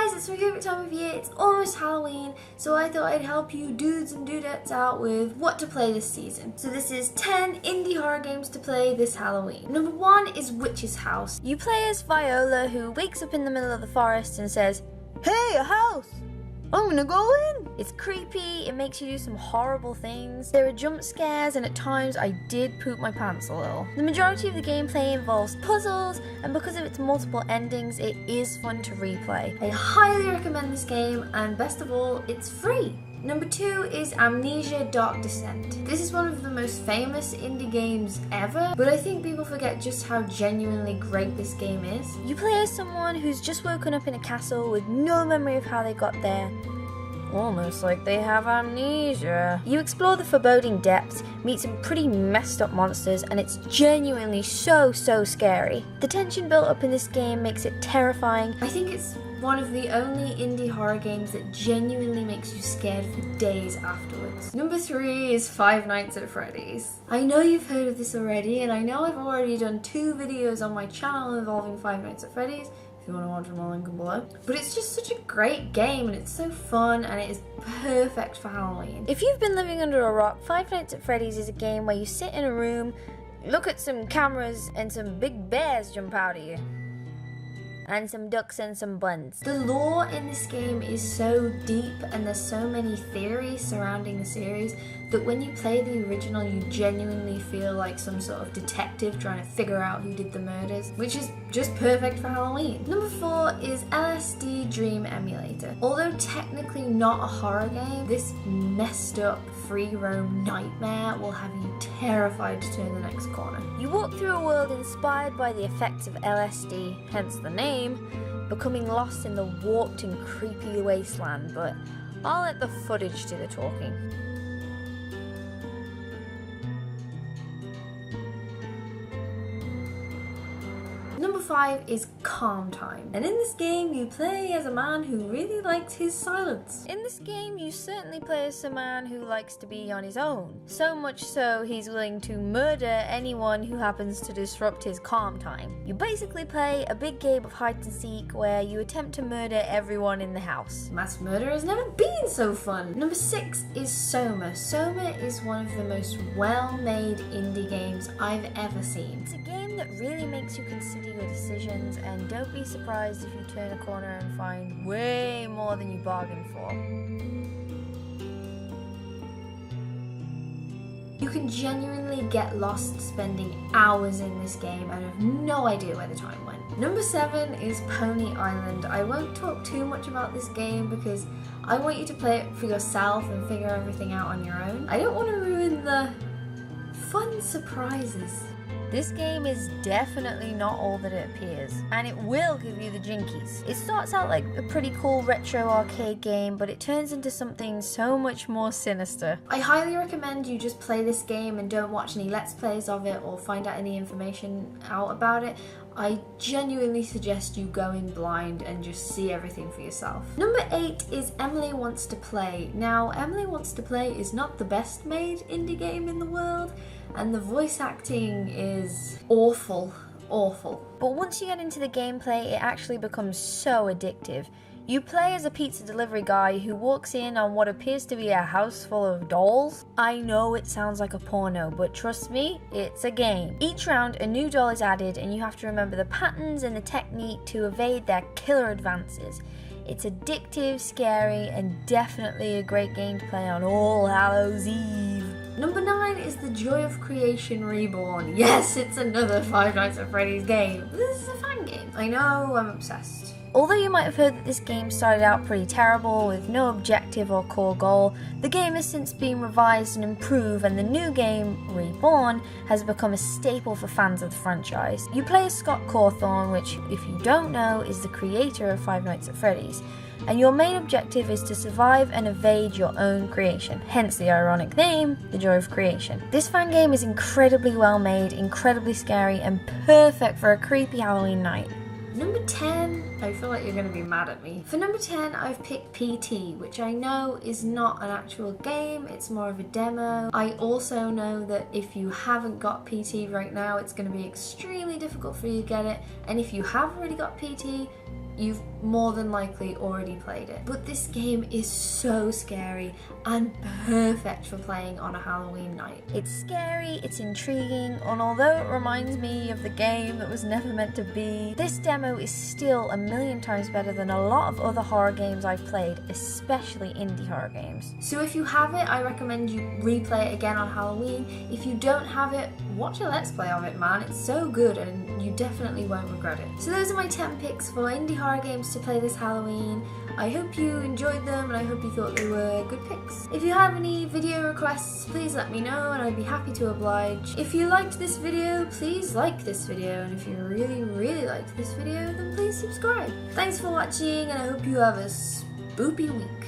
guys, it's my favourite time of year, it's almost Halloween, so I thought I'd help you dudes and dudettes out with what to play this season. So this is 10 indie horror games to play this Halloween. Number 1 is Witch's House. You play as Viola, who wakes up in the middle of the forest and says, "Hey, a house! I'm gonna go in!" It's creepy, it makes you do some horrible things. There are jump scares, and at times I did poop my pants a little. The majority of the gameplay involves puzzles, and because of its multiple endings, it is fun to replay. I highly recommend this game, and best of all, it's free. Number 2 is Amnesia Dark Descent. This is one of the most famous indie games ever, but I think people forget just how genuinely great this game is. You play as someone who's just woken up in a castle with no memory of how they got there. Almost like they have amnesia. You explore the foreboding depths, meet some pretty messed up monsters, and it's genuinely so scary. The tension built up in this game makes it terrifying. I think it's one of the only indie horror games that genuinely makes you scared for days afterwards. Number 3 is Five Nights at Freddy's. I know you've heard of this already, and I know I've already done 2 videos on my channel involving Five Nights at Freddy's. If you want to watch them, I'll link them below. But it's just such a great game, and it's so fun, and it is perfect for Halloween. If you've been living under a rock, Five Nights at Freddy's is a game where you sit in a room, look at some cameras, and some big bears jump out at you. And some ducks and some buns. The lore in this game is so deep, and there's so many theories surrounding the series that when you play the original, you genuinely feel like some sort of detective trying to figure out who did the murders, which is just perfect for Halloween. Number 4 is LSD Dream Emulator. Although technically not a horror game, this messed up free roam nightmare will have you terrified to turn the next corner. You walk through a world inspired by the effects of LSD, hence the name, becoming lost in the warped and creepy wasteland, but I'll let the footage do the talking. Number 5 is Calm Time. And in this game, you play as a man who really likes his silence. In this game, you certainly play as a man who likes to be on his own. So much so, he's willing to murder anyone who happens to disrupt his calm time. You basically play a big game of hide and seek where you attempt to murder everyone in the house. Mass murder has never been so fun. Number 6 is Soma. Soma is one of the most well-made indie games I've ever seen. It's a game that really makes you consider your decisions, and don't be surprised if you turn a corner and find way more than you bargained for. You can genuinely get lost spending hours in this game and have no idea where the time went. Number 7 is Pony Island. I won't talk too much about this game because I want you to play it for yourself and figure everything out on your own. I don't want to ruin the fun surprises. This game is definitely not all that it appears, and it will give you the jinkies. It starts out like a pretty cool retro arcade game, but it turns into something so much more sinister. I highly recommend you just play this game and don't watch any Let's Plays of it or find out any information out about it. I genuinely suggest you go in blind and just see everything for yourself. Number 8 is Emily Wants to Play. Now, Emily Wants to Play is not the best made indie game in the world, and the voice acting is awful. But once you get into the gameplay, it actually becomes so addictive. You play as a pizza delivery guy who walks in on what appears to be a house full of dolls. I know it sounds like a porno, but trust me, it's a game. Each round, a new doll is added, and you have to remember the patterns and the technique to evade their killer advances. It's addictive, scary, and definitely a great game to play on All Hallows Eve. Number 9 is The Joy of Creation Reborn. Yes, it's another Five Nights at Freddy's game. This is a fan game. I know, I'm obsessed. Although you might have heard that this game started out pretty terrible with no objective or core goal, the game has since been revised and improved, and the new game, Reborn, has become a staple for fans of the franchise. You play as Scott Cawthon, which, if you don't know, is the creator of Five Nights at Freddy's, and your main objective is to survive and evade your own creation, hence the ironic name, The Joy of Creation. This fan game is incredibly well made, incredibly scary, and perfect for a creepy Halloween night. Number 10, I feel like you're going to be mad at me. For number 10, I've picked PT, which I know is not an actual game, it's more of a demo. I also know that if you haven't got PT right now, it's going to be extremely difficult for you to get it, and if you have already got PT, you've more than likely already played it. But this game is so scary and perfect for playing on a Halloween night. It's scary, it's intriguing, and although it reminds me of the game that was never meant to be, this demo is still a million times better than a lot of other horror games I've played, especially indie horror games. So if you have it, I recommend you replay it again on Halloween. If you don't have it, watch a Let's Play of it, man. It's so good and you definitely won't regret it. So those are my 10 picks for indie horror games to play this Halloween. I hope you enjoyed them and I hope you thought they were good picks. If you have any video requests, please let me know and I'd be happy to oblige. If you liked this video, please like this video, and if you really liked this video, then please subscribe. Thanks for watching and I hope you have a spoopy week.